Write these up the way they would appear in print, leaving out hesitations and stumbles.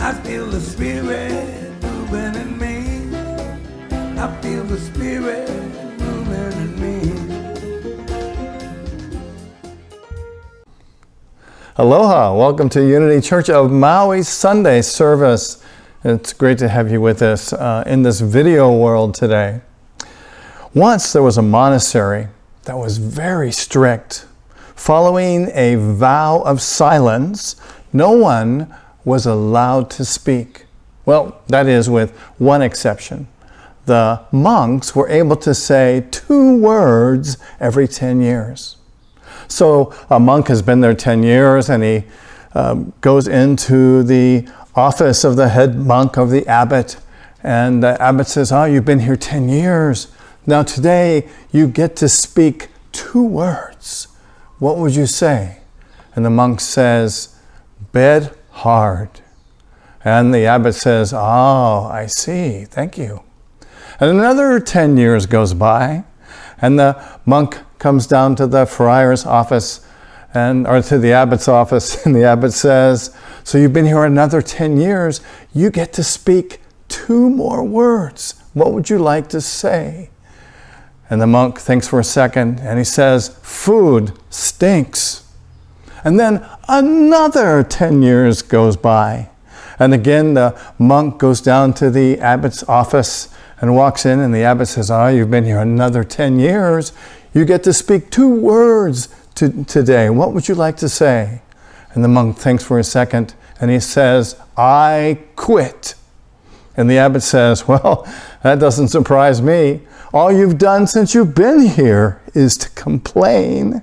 I feel the Spirit moving in me. I feel the Spirit moving in me. Aloha, welcome to Unity Church of Maui Sunday service. It's great to have you with us in this video world today. Once there was a monastery that was very strict. Following a vow of silence, no one was allowed to speak. Well, that is with one exception. The monks were able to say 2 words every 10 years. So a monk has been there 10 years and he goes into the office of the head monk of the abbot, and the abbot says, "Oh, you've been here 10 years. Now today you get to speak 2 words. What would you say?" And the monk says, "Bed hard." And the abbot says, "Oh, I see, thank you." And another 10 years goes by, and the monk comes down to the friar's office, or to the abbot's office, and the abbot says, "So you've been here another 10 years, you get to speak 2 more words. What would you like to say?" And the monk thinks for a second, and he says, "Food stinks." And then another 10 years goes by. And again, the monk goes down to the abbot's office and walks in, and the abbot says, "Oh, you've been here another 10 years. You get to speak 2 words today. What would you like to say?" And the monk thinks for a second, and he says, "I quit." And the abbot says, "Well, that doesn't surprise me. All you've done since you've been here is to complain."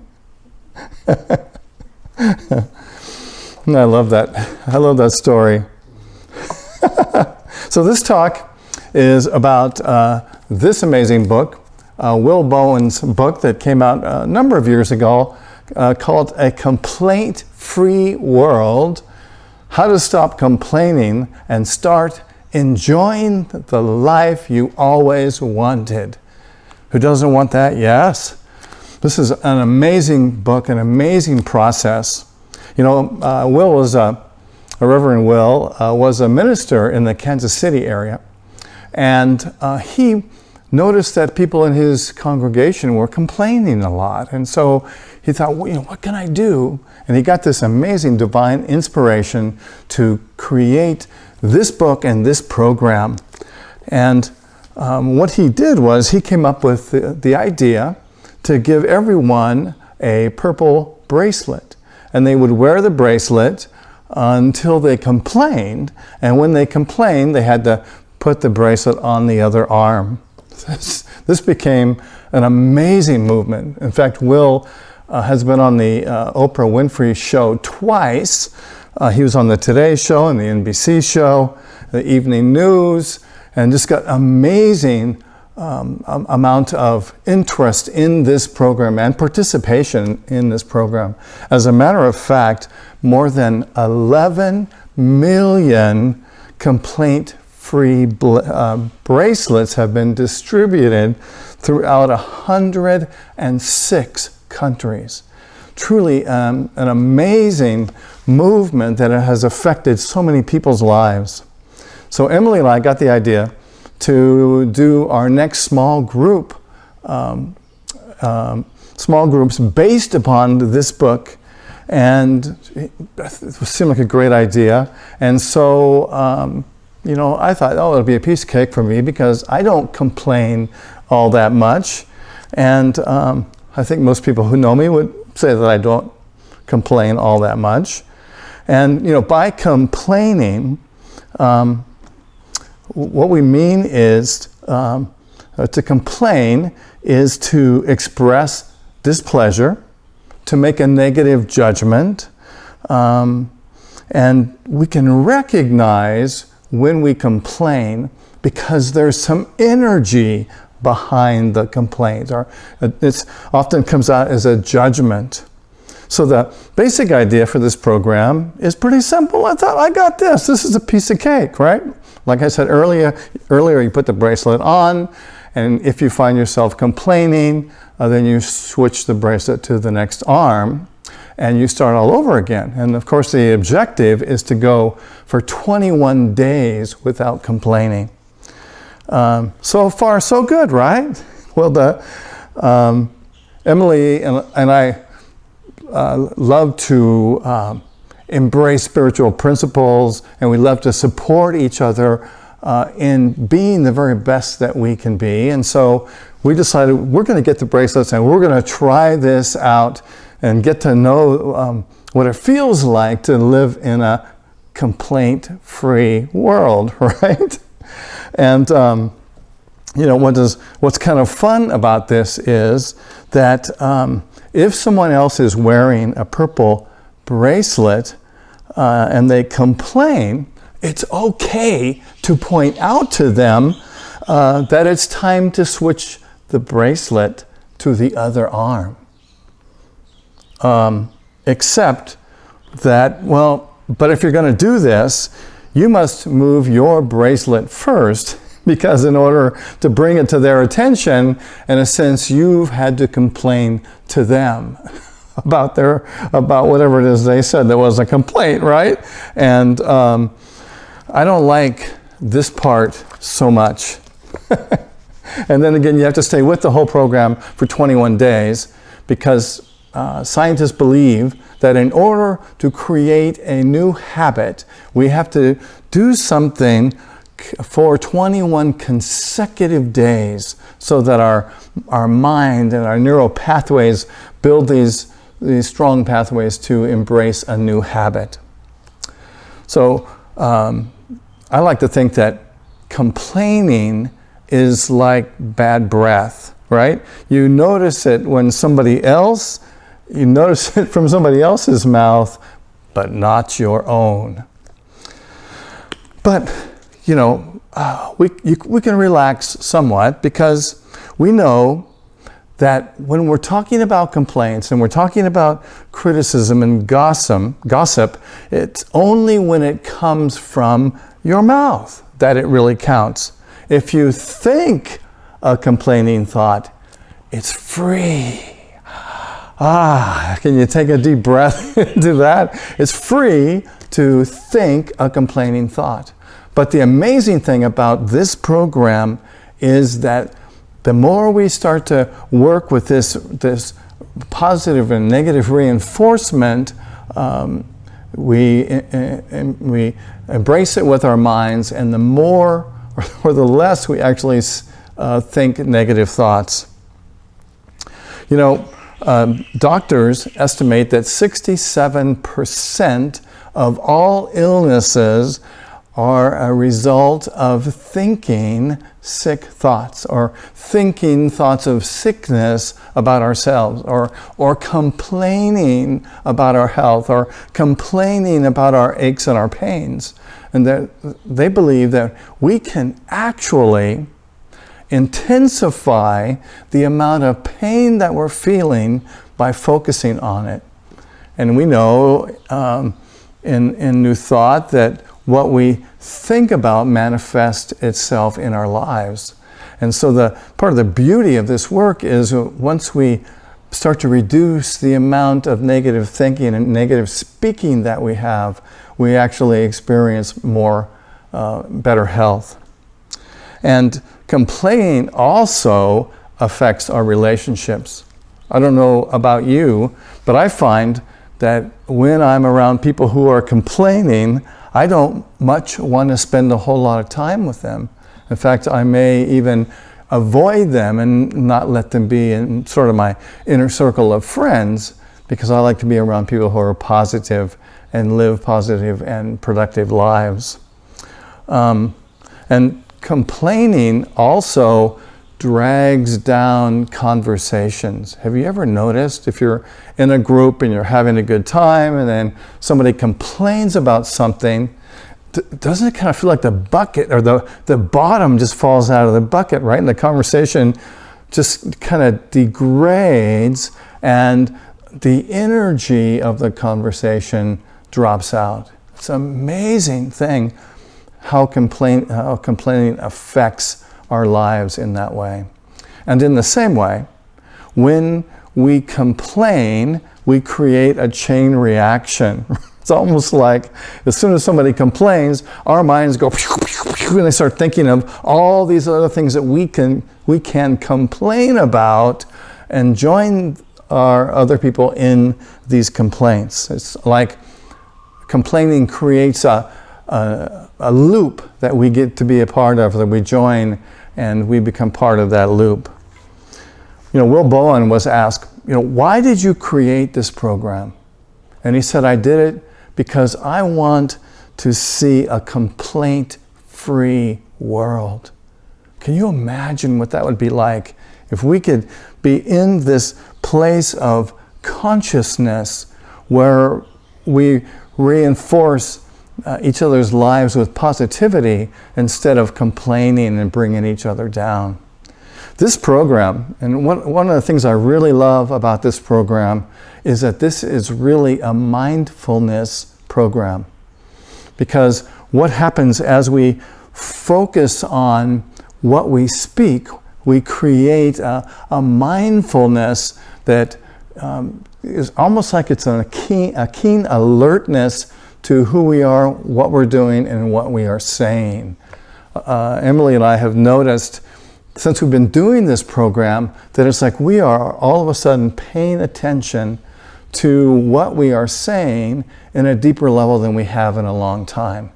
And I love that. I love that story. So this talk is about this amazing book, Will Bowen's book that came out a number of years ago, called A Complaint-Free World: How to Stop Complaining and Start Enjoying the Life You Always Wanted. Who doesn't want that? Yes. This is an amazing book, an amazing process. You know, Will was Reverend Will was a minister in the Kansas City area, and he noticed that people in his congregation were complaining a lot, and so he thought, well, what can I do? And he got this amazing divine inspiration to create this book and this program. And what he did was he came up with the idea to give everyone a purple bracelet. And they would wear the bracelet until they complained. And when they complained, they had to put the bracelet on the other arm. This became an amazing movement. In fact, Will has been on the Oprah Winfrey show twice. He was on the Today Show and the NBC show, the Evening News, and just got amazing amount of interest in this program and participation in this program. As a matter of fact, more than 11 million complaint-free bracelets have been distributed throughout 106 countries. Truly an amazing movement that has affected so many people's lives. So Emily and I got the idea to do our next small groups based upon this book, and it seemed like a great idea. And so, I thought, it'll be a piece of cake for me because I don't complain all that much, and I think most people who know me would say that I don't complain all that much. And by complaining, what we mean is to complain is to express displeasure, to make a negative judgment, and we can recognize when we complain because there's some energy behind the complaint, or it often comes out as a judgment. So the basic idea for this program is pretty simple. I thought, I got this. This is a piece of cake, right? Like I said earlier, you put the bracelet on, and if you find yourself complaining, then you switch the bracelet to the next arm. and you start all over again. And of course, the objective is to go for 21 days without complaining. So far, so good, right? Well, Emily and I love to embrace spiritual principles, and we love to support each other in being the very best that we can be. And so we decided we're going to get the bracelets and we're going to try this out and get to know what it feels like to live in a complaint-free world, right? And what's kind of fun about this is that if someone else is wearing a purple bracelet and they complain, it's okay to point out to them that it's time to switch the bracelet to the other arm. Except that, but if you're going to do this, you must move your bracelet first, because in order to bring it to their attention, in a sense, you've had to complain to them about whatever it is they said that was a complaint, right? And I don't like this part so much. And then again, you have to stay with the whole program for 21 days, because scientists believe that in order to create a new habit, we have to do something for 21 consecutive days, so that our mind and our neural pathways build these strong pathways to embrace a new habit. So I like to think that complaining is like bad breath, right? You notice it when you notice it from somebody else's mouth, but not your own. But we can relax somewhat, because we know that when we're talking about complaints and we're talking about criticism and gossip, it's only when it comes from your mouth that it really counts. If you think a complaining thought, it's free. Can you take a deep breath into that? It's free to think a complaining thought. But the amazing thing about this program is that the more we start to work with this positive and negative reinforcement, we embrace it with our minds, and the more or the less we actually think negative thoughts. Doctors estimate that 67% of all illnesses are a result of thinking sick thoughts, or thinking thoughts of sickness about ourselves, or complaining about our health, or complaining about our aches and our pains. And that they believe that we can actually intensify the amount of pain that we're feeling by focusing on it. And we know in New Thought that what we think about manifests itself in our lives. And so the part of the beauty of this work is once we start to reduce the amount of negative thinking and negative speaking that we have, we actually experience better health. And complaining also affects our relationships. I don't know about you, but I find that when I'm around people who are complaining, I don't much want to spend a whole lot of time with them. In fact, I may even avoid them and not let them be in sort of my inner circle of friends, because I like to be around people who are positive and live positive and productive lives. And complaining also drags down conversations. Have you ever noticed, if you're in a group and you're having a good time and then somebody complains about something, doesn't it kind of feel like the bucket or the bottom just falls out of the bucket, right? And the conversation just kind of degrades, and the energy of the conversation drops out. It's an amazing thing how complaining affects our lives in that way. And in the same way, when we complain, we create a chain reaction. It's almost like as soon as somebody complains, our minds go and they start thinking of all these other things that we can complain about and join our other people in these complaints. It's like complaining creates a loop that we get to be a part of, that we join and we become part of that loop. Will Bowen was asked, why did you create this program? And he said, I did it because I want to see a complaint-free world. Can you imagine what that would be like if we could be in this place of consciousness where we reinforce each other's lives with positivity instead of complaining and bringing each other down? This program, and one of the things I really love about this program is that this is really a mindfulness program. Because what happens as we focus on what we speak, we create a mindfulness that is almost like it's a keen alertness to who we are, what we're doing, and what we are saying. Emily and I have noticed since we've been doing this program that it's like we are all of a sudden paying attention to what we are saying in a deeper level than we have in a long time.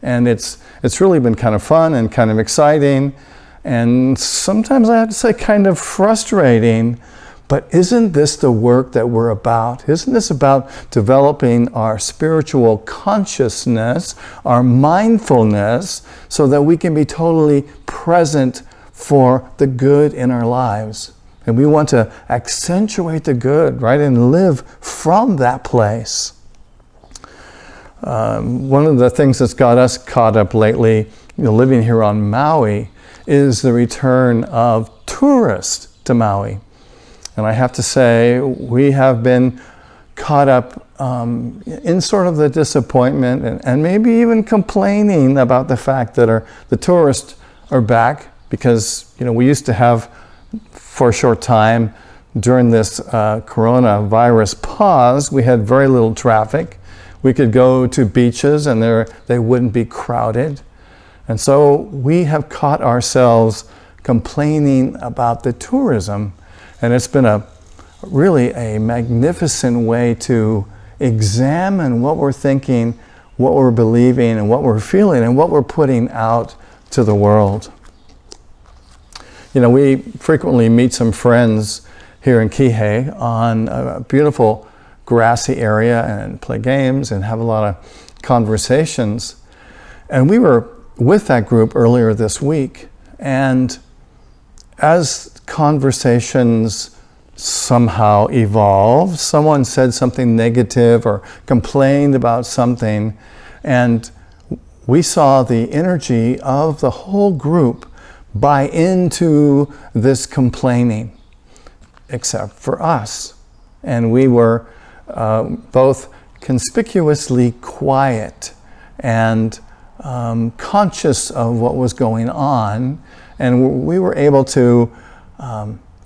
And it's really been kind of fun and kind of exciting, and sometimes I have to say kind of frustrating. But isn't this the work that we're about? Isn't this about developing our spiritual consciousness, our mindfulness, so that we can be totally present for the good in our lives? And we want to accentuate the good, right, and live from that place. One of the things that's got us caught up lately, living here on Maui, is the return of tourists to Maui. And I have to say, we have been caught up in sort of the disappointment and maybe even complaining about the fact that the tourists are back, because we used to have, for a short time during this coronavirus pause, we had very little traffic. We could go to beaches and they wouldn't be crowded. And so we have caught ourselves complaining about the tourism. And it's been really a magnificent way to examine what we're thinking, what we're believing, and what we're feeling, and what we're putting out to the world. We frequently meet some friends here in Kihei on a beautiful grassy area and play games and have a lot of conversations. And we were with that group earlier this week, and as conversations somehow evolved, someone said something negative or complained about something, and we saw the energy of the whole group buy into this complaining, except for us. And we were both conspicuously quiet and conscious of what was going on, and we were able to,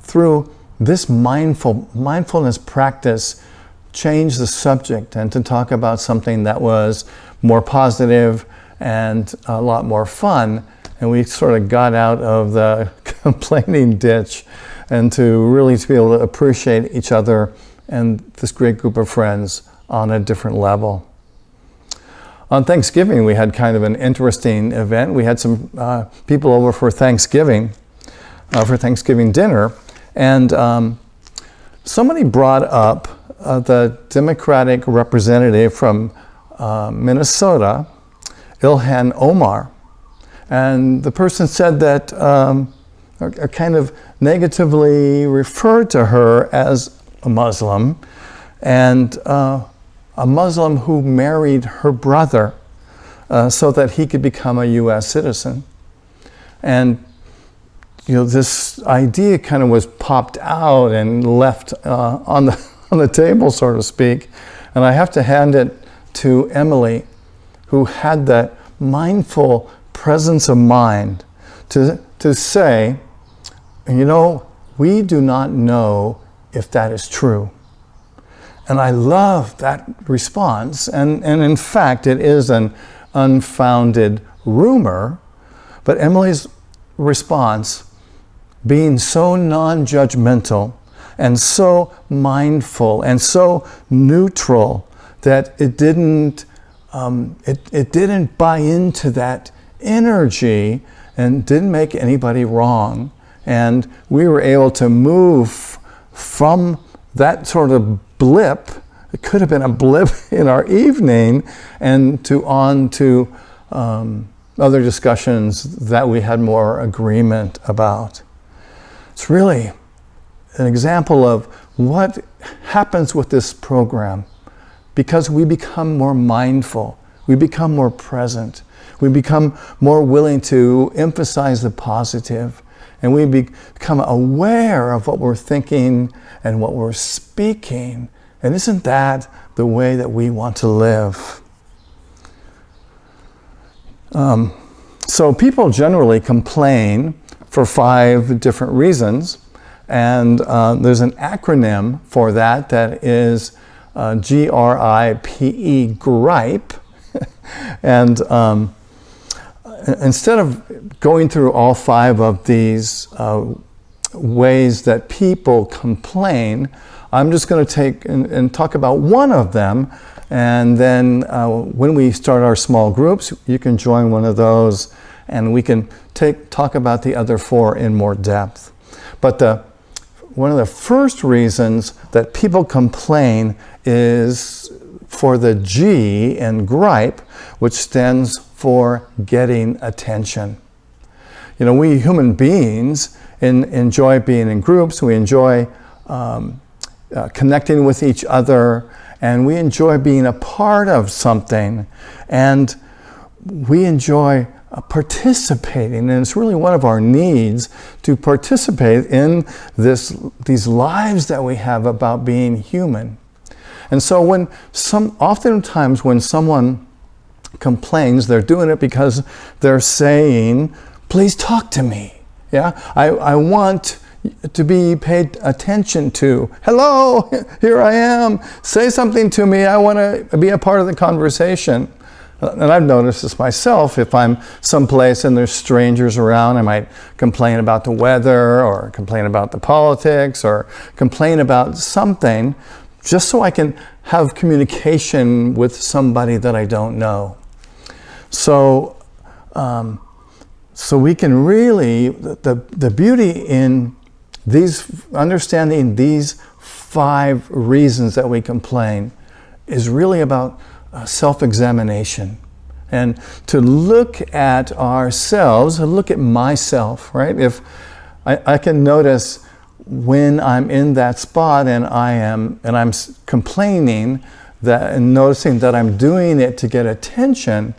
through this mindfulness practice, change the subject and to talk about something that was more positive and a lot more fun. And we sort of got out of the complaining ditch and to really be able to appreciate each other and this great group of friends on a different level. On Thanksgiving, we had kind of an interesting event. We had some people over for Thanksgiving dinner, and somebody brought up the Democratic representative from Minnesota, Ilhan Omar. And the person said that, or kind of negatively referred to her as a Muslim, and a Muslim who married her brother so that he could become a U.S. citizen. And this idea kind of was popped out and left on the table, so to speak. And I have to hand it to Emily, who had that mindful presence of mind to say, we do not know if that is true. And I love that response. And in fact, it is an unfounded rumor. But Emily's response, being so non-judgmental and so mindful and so neutral that it didn't buy into that energy and didn't make anybody wrong. And we were able to move from that sort of blip, it could have been a blip in our evening, and on to other discussions that we had more agreement about. It's really an example of what happens with this program because we become more mindful, we become more present, we become more willing to emphasize the positive, and we become aware of what we're thinking and what we're speaking. And isn't that the way that we want to live? So people generally complain for 5 different reasons. And there's an acronym for that is GRIPE, gripe. And instead of going through all 5 of these ways that people complain, I'm just going to take and talk about one of them. And then when we start our small groups, you can join one of those and we can talk about the other 4 in more depth. But one of the first reasons that people complain is for the G in gripe, which stands for getting attention. You know, we human beings enjoy being in groups. We enjoy connecting with each other, and we enjoy being a part of something, and we enjoy participating, and it's really one of our needs to participate in these lives that we have about being human. And so oftentimes when someone complains, they're doing it because they're saying, please talk to me. Yeah, I want to be paid attention to. Hello, here I am. Say something to me. I want to be a part of the conversation. And I've noticed this myself. If I'm someplace and there's strangers around, I might complain about the weather or complain about the politics or complain about something just so I can have communication with somebody that I don't know. So we can really, the beauty in understanding these 5 reasons that we complain is really about self-examination and to look at ourselves, look at myself, right? If I can notice when I'm in that spot and I'm complaining that and noticing that I'm doing it to get attention,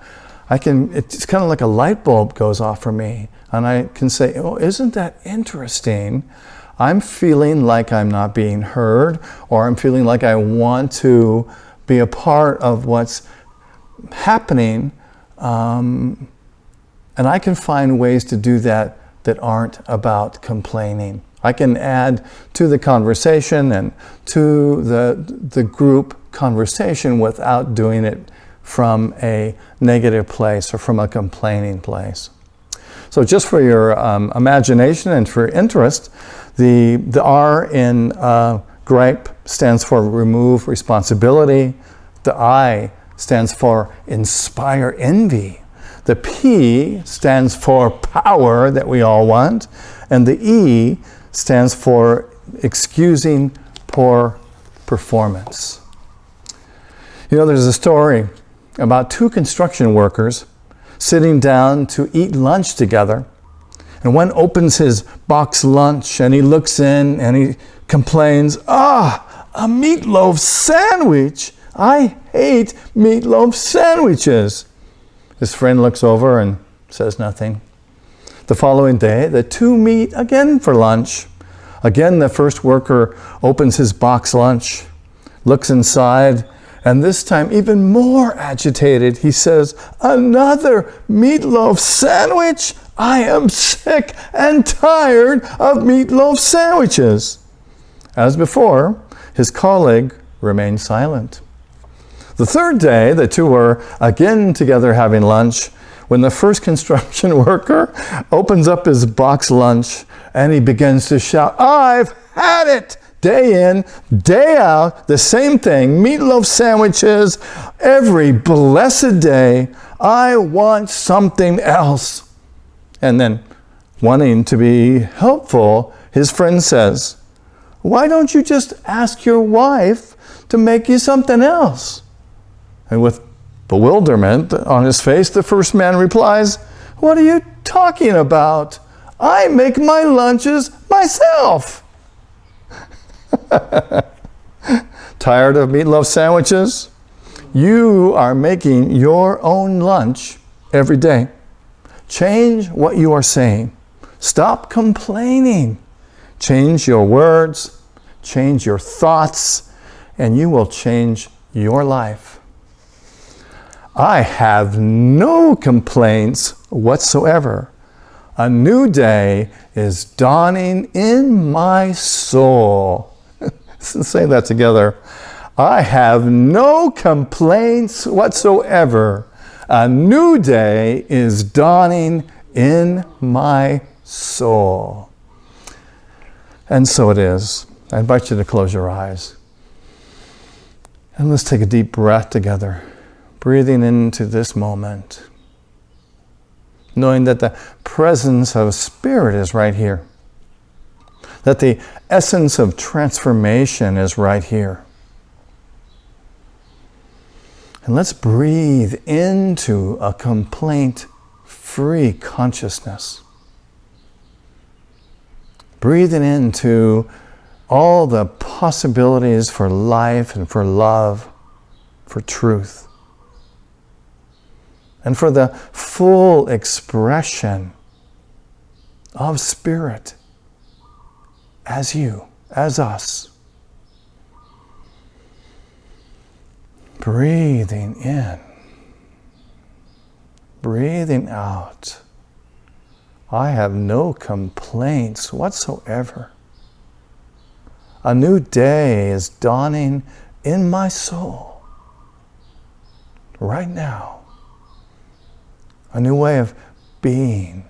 it's kind of like a light bulb goes off for me, and I can say, oh, isn't that interesting? I'm feeling like I'm not being heard, or I'm feeling like I want to be a part of what's happening, and I can find ways to do that aren't about complaining. I can add to the conversation and to the group conversation without doing it from a negative place or from a complaining place. So just for your imagination and for interest, the R in gripe stands for remove responsibility. The I stands for inspire envy. The P stands for power that we all want. And the E stands for excusing poor performance. You know, there's a story about 2 construction workers sitting down to eat lunch together. And one opens his box lunch and he looks in and he complains, a meatloaf sandwich. I hate meatloaf sandwiches. His friend looks over and says nothing. The following day, the 2 meet again for lunch. Again, the first worker opens his box lunch, looks inside, and this time even more agitated, he says, another meatloaf sandwich? I am sick and tired of meatloaf sandwiches. As before, his colleague remained silent. The third day, the two were again together having lunch when the first construction worker opens up his box lunch and he begins to shout, "I've had it!" Day in, day out, the same thing, meatloaf sandwiches, every blessed day. I want something else. And then, wanting to be helpful, his friend says, "Why don't you just ask your wife to make you something else?" And with bewilderment on his face, the first man replies, "What are you talking about? I make my lunches myself." Tired of meatloaf sandwiches? You are making your own lunch every day. Change what you are saying. Stop complaining. Change your words, change your thoughts, and you will change your life. I have no complaints whatsoever. A new day is dawning in my soul. Let's say that together. I have no complaints whatsoever. A new day is dawning in my soul. And so it is. I invite you to close your eyes. And let's take a deep breath together, breathing into this moment, knowing that the presence of Spirit is right here, that the essence of transformation is right here. And let's breathe into a complaint-free consciousness. Breathing into all the possibilities for life and for love, for truth, and for the full expression of Spirit as you, as us. Breathing in, breathing out. I have no complaints whatsoever. A new day is dawning in my soul right now. A new way of being,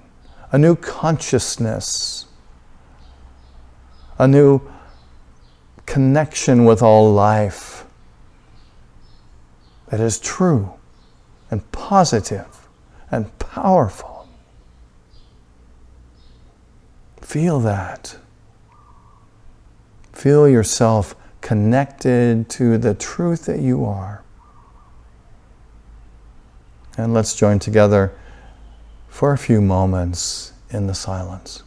a new consciousness, a new connection with all life that is true and positive and powerful. Feel that. Feel yourself connected to the truth that you are. And let's join together for a few moments in the silence.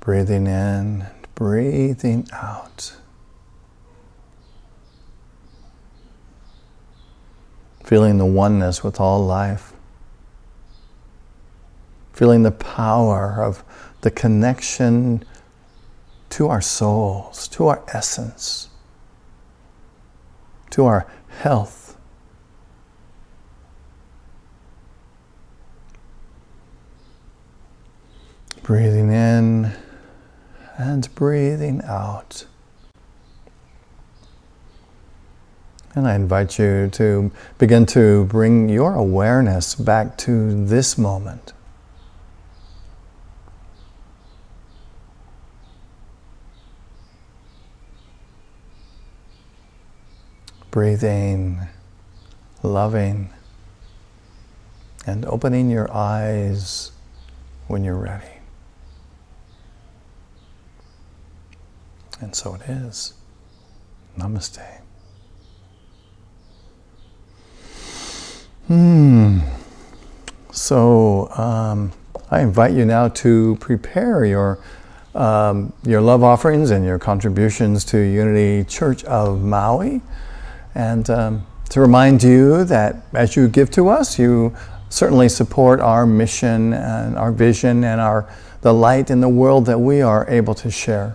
Breathing in, breathing out. Feeling the oneness with all life. Feeling the power of the connection to our souls, to our essence, to our health. Breathing in and breathing out. And I invite you to begin to bring your awareness back to this moment. Breathing, loving, and opening your eyes when you're ready. And so it is. Namaste. So I invite you now to prepare your love offerings and your contributions to Unity Church of Maui, and to remind you that as you give to us, you certainly support our mission and our vision and the light in the world that we are able to share.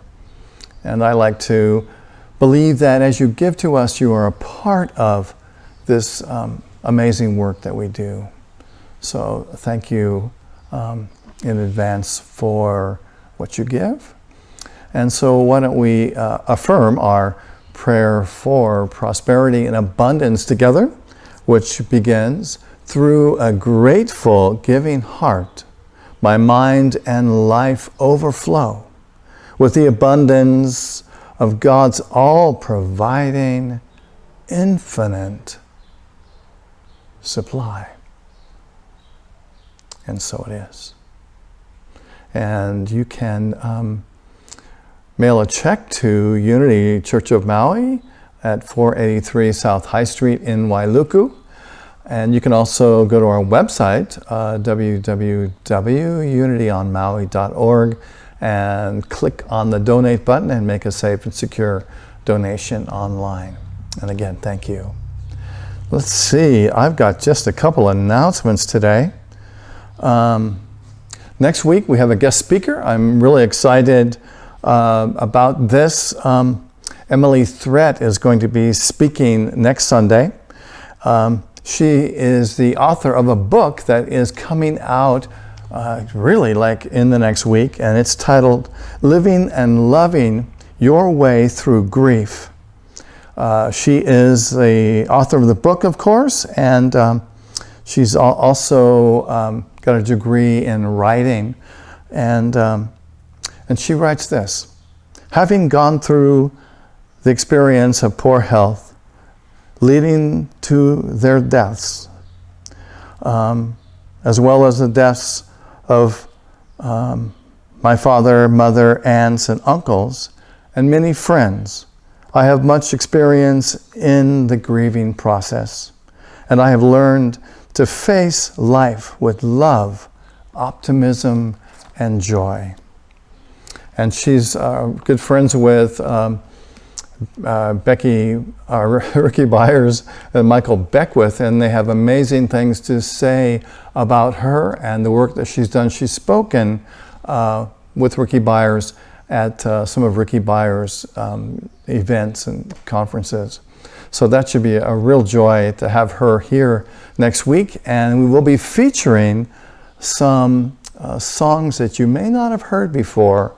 And I like to believe that as you give to us, you are a part of this amazing work that we do. So thank you in advance for what you give. And so why don't we affirm our prayer for prosperity and abundance together, which begins: through a grateful giving heart, my mind and life overflow with the abundance of God's all-providing, infinite supply. And so it is. And you can mail a check to Unity Church of Maui at 483 South High Street in Wailuku. And you can also go to our website, www.unityonmaui.org, and click on the donate button and make a safe and secure donation online. And again, thank you. Let's see, I've got just a couple announcements today. Next week we have a guest speaker. I'm really excited about this. Emily Threat is going to be speaking next Sunday. She is the author of a book that is coming out really like in the next week, and it's titled Living and Loving Your Way Through Grief. She is the author of the book, of course, and she's also got a degree in writing, and she writes this: having gone through the experience of poor health leading to their deaths, as well as the deaths of my father, mother, aunts, and uncles, and many friends, I have much experience in the grieving process, and I have learned to face life with love, optimism, and joy. And she's good friends with Ricky Byers and Michael Beckwith, and they have amazing things to say about her and the work that she's done. She's spoken with Ricky Byers at some of Ricky Byers' events and conferences. So that should be a real joy to have her here next week. And we will be featuring some songs that you may not have heard before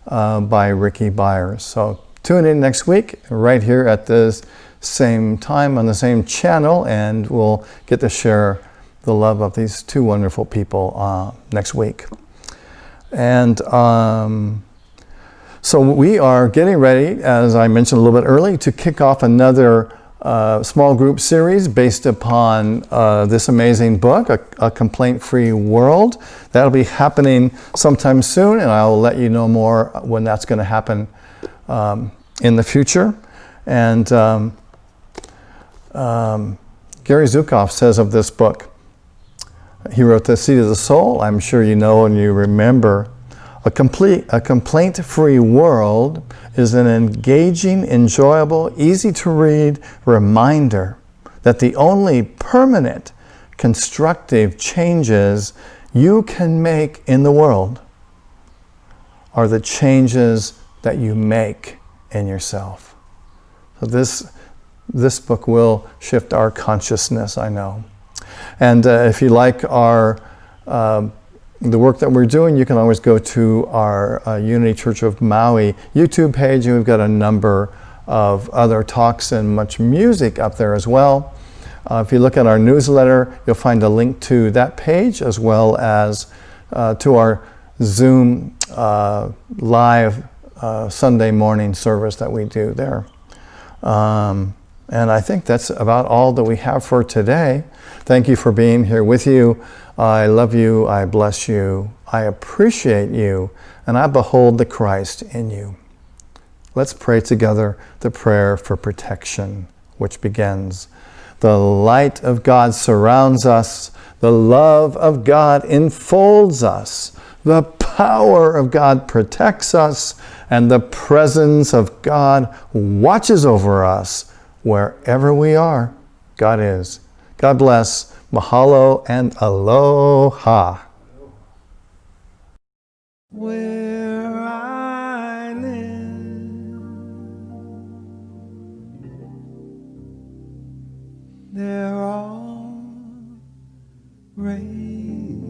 by Ricky Byers. So tune in next week right here at the same time on the same channel, and we'll get to share the love of these two wonderful people next week. And so we are getting ready, as I mentioned a little bit early, to kick off another small group series based upon this amazing book, A Complaint-Free World. That'll be happening sometime soon, and I'll let you know more when that's going to happen in the future. And Gary Zukav says of this book, he wrote The Seed of the Soul. I'm sure you know and you remember. A complaint-free world is an engaging, enjoyable, easy-to-read reminder that the only permanent, constructive changes you can make in the world are the changes that you make in yourself. So this book will shift our consciousness, I know. And if you like the work that we're doing, you can always go to our Unity Church of Maui YouTube page, and we've got a number of other talks and much music up there as well. If you look at our newsletter, you'll find a link to that page, as well as to our Zoom live Sunday morning service that we do there. And I think that's about all that we have for today. Thank you for being here with you. I love you, I bless you, I appreciate you, and I behold the Christ in you. Let's pray together the prayer for protection, which begins: the light of God surrounds us, the love of God enfolds us, the power of God protects us, and the presence of God watches over us wherever we are. God is. God bless. Mahalo and aloha. Where I live, there are rain.